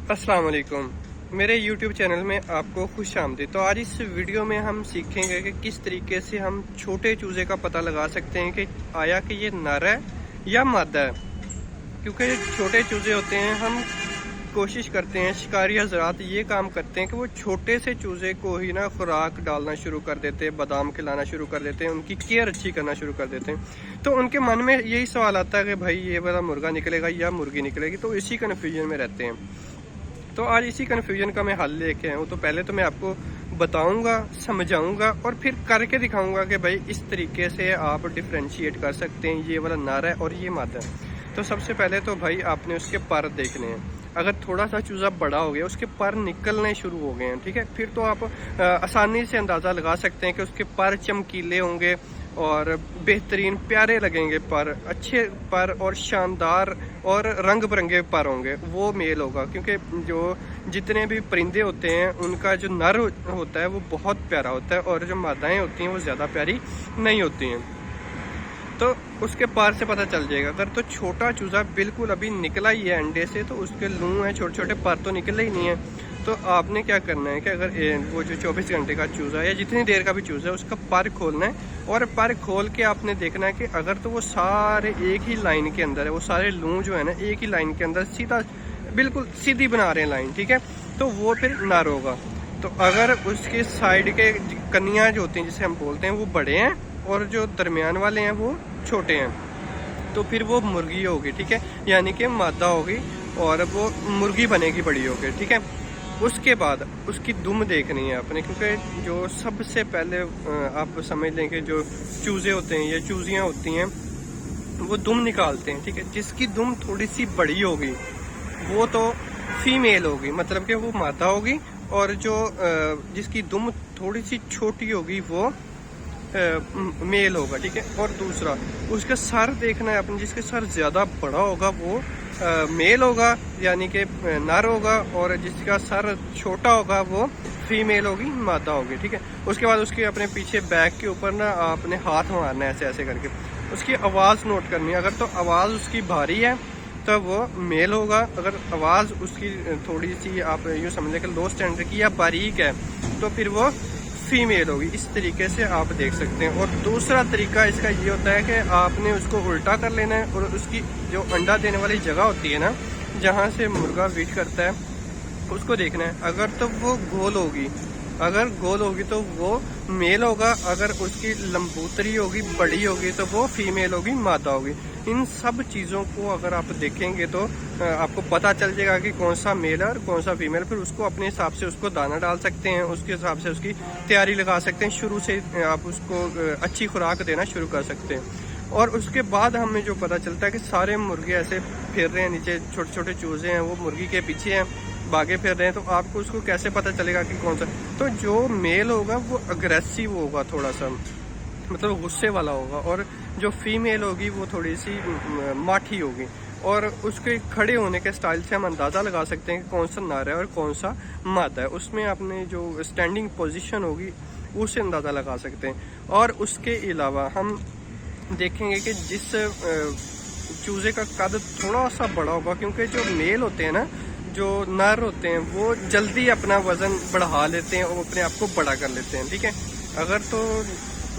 अस्सलाम वालेकुम। मेरे YouTube चैनल में आपको खुश आमदीद। तो आज इस वीडियो में हम सीखेंगे कि किस तरीके से हम छोटे चूज़े का पता लगा सकते हैं कि आया कि ये नर है या मादा है। क्योंकि छोटे चूज़े होते हैं, हम कोशिश करते हैं, शिकारी हजरात ये काम करते हैं कि वो छोटे से चूज़े को ही ना खुराक डालना शुरू कर देते हैं, बादाम खिलाना शुरू कर देते हैं, उनकी केयर अच्छी करना शुरू कर देते हैं। तो उनके मन में यही सवाल आता है कि भाई ये वाला मुर्गा निकलेगा या मुर्गी निकलेगी, तो इसी कन्फ्यूजन में रहते हैं। तो आज इसी कन्फ्यूजन का मैं हल लेके आया हूँ। तो पहले तो मैं आपको बताऊंगा, समझाऊंगा और फिर करके दिखाऊंगा कि भाई इस तरीके से आप डिफ्रेंशिएट कर सकते हैं, ये वाला नर है और ये मादा है। तो सबसे पहले तो भाई आपने उसके पर देखने हैं। अगर थोड़ा सा चूज़ा बड़ा हो गया, उसके पर निकलने शुरू हो गए हैं, ठीक है, फिर तो आप आसानी से अंदाज़ा लगा सकते हैं कि उसके पर चमकीले होंगे और बेहतरीन प्यारे लगेंगे, पर अच्छे पर और शानदार और रंग बिरंगे पर होंगे, वो मेल होगा। क्योंकि जो जितने भी परिंदे होते हैं उनका जो नर होता है वो बहुत प्यारा होता है और जो मादाएं होती हैं वो ज़्यादा प्यारी नहीं होती हैं। तो उसके पर से पता चल जाएगा। अगर तो छोटा चूज़ा बिल्कुल अभी निकला ही है अंडे से, तो उसके लूँ हैं छोटे छोटे, पर तो निकले ही नहीं है। तो आपने क्या करना है कि अगर वो जो 24 घंटे का चूज़ा है या जितनी देर का भी चूज़ा है, उसका पर खोलना है और पर खोल के आपने देखना है कि अगर तो वो सारे एक ही लाइन के अंदर है, वो सारे लूँ जो है ना एक ही लाइन के अंदर सीधा बिल्कुल सीधी बना रहे हैं लाइन, ठीक है, तो वो फिर नर होगा। तो अगर उसके साइड के कन्या जो होती हैं जिसे हम बोलते हैं वो बड़े हैं और जो दरमियान वाले हैं वो छोटे हैं, तो फिर वो मुर्गी होगी, ठीक है, यानी कि मादा होगी और वो मुर्गी बनेगी, बड़ी होगी, ठीक है। उसके बाद उसकी दुम देखनी है आपने, क्योंकि जो सबसे पहले आप समझ लें कि जो चूज़े होते हैं या चूज़ियाँ होती हैं वो दुम निकालते हैं, ठीक है। जिसकी दुम थोड़ी सी बड़ी होगी वो तो फीमेल होगी, मतलब कि वो मादा होगी, और जो जिसकी दुम थोड़ी सी छोटी होगी वो मेल होगा, ठीक है। और दूसरा उसका सर देखना है आपने, जिसके सर ज़्यादा बड़ा होगा वो मेल होगा यानी कि नर होगा, और जिसका सर छोटा होगा वो फीमेल होगी, मादा होगी, ठीक है। उसके बाद उसके अपने पीछे बैक के ऊपर ना आपने हाथ मारना है ऐसे ऐसे करके, उसकी आवाज़ नोट करनी है। अगर तो आवाज़ उसकी भारी है तो वो मेल होगा, अगर आवाज़ उसकी थोड़ी सी आप यूँ समझ लें कि लो स्टैंडर्ड की या बारीक है तो फिर वो फीमेल होगी। इस तरीके से आप देख सकते हैं। और दूसरा तरीका इसका ये होता है कि आपने उसको उल्टा कर लेना है और उसकी जो अंडा देने वाली जगह होती है ना, जहाँ से मुर्गा वीट करता है, उसको देखना है। अगर तो वो गोल होगी, अगर गोल होगी तो वो मेल होगा, अगर उसकी लंबूतरी होगी, बड़ी होगी, तो वो फीमेल होगी, मादा होगी। इन सब चीज़ों को अगर आप देखेंगे तो आपको पता चल जाएगा कि कौन सा मेल है और कौन सा फीमेल। फिर उसको अपने हिसाब से उसको दाना डाल सकते हैं, उसके हिसाब से उसकी तैयारी लगा सकते हैं, शुरू से आप उसको अच्छी खुराक देना शुरू कर सकते हैं। और उसके बाद हमें जो पता चलता है कि सारे मुर्गे ऐसे फिर रहे हैं, नीचे छोटे छोटे चूज़े हैं वो मुर्गी के पीछे हैं, भागे फिर रहे हैं, तो आपको उसको कैसे पता चलेगा कि कौन सा। तो जो मेल होगा वो अग्रेसिव होगा, थोड़ा सा मतलब गुस्से वाला होगा, और जो फीमेल होगी वो थोड़ी सी माठी होगी। और उसके खड़े होने के स्टाइल से हम अंदाज़ा लगा सकते हैं कि कौन सा नर है और कौन सा मादा है। उसमें आपने जो स्टैंडिंग पोजीशन होगी उससे अंदाज़ा लगा सकते हैं। और उसके अलावा हम देखेंगे कि जिस चूज़े का कद थोड़ा सा बड़ा होगा, क्योंकि जो मेल होते हैं ना, जो नर होते हैं वो जल्दी अपना वज़न बढ़ा लेते हैं और अपने आप को बड़ा कर लेते हैं, ठीक है। अगर तो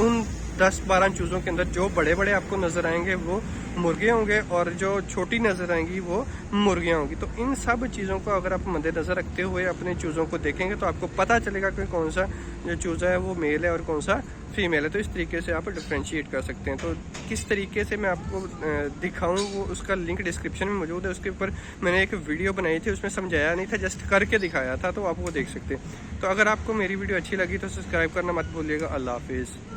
उन 10-12 चूज़ों के अंदर जो बड़े बड़े आपको नज़र आएंगे वो मुर्गे होंगे और जो छोटी नज़र आएंगी वो मुर्गियाँ होंगी। तो इन सब चीज़ों को अगर आप मद्देनज़र रखते हुए अपने चूज़ों को देखेंगे तो आपको पता चलेगा कि कौन सा जो चूज़ा है वो मेल है और कौन सा फीमेल है। तो इस तरीके से आप डिफ्रेंशिएट कर सकते हैं। तो किस तरीके से मैं आपको दिखाऊं वो उसका लिंक डिस्क्रिप्शन में मौजूद है। उसके ऊपर मैंने एक वीडियो बनाई थी, उसमें समझाया नहीं था, जस्ट करके दिखाया था, तो आप वो देख सकते हैं। तो अगर आपको मेरी वीडियो अच्छी लगी तो सब्सक्राइब करना मत भूलिएगा। अल्लाह हाफिज़।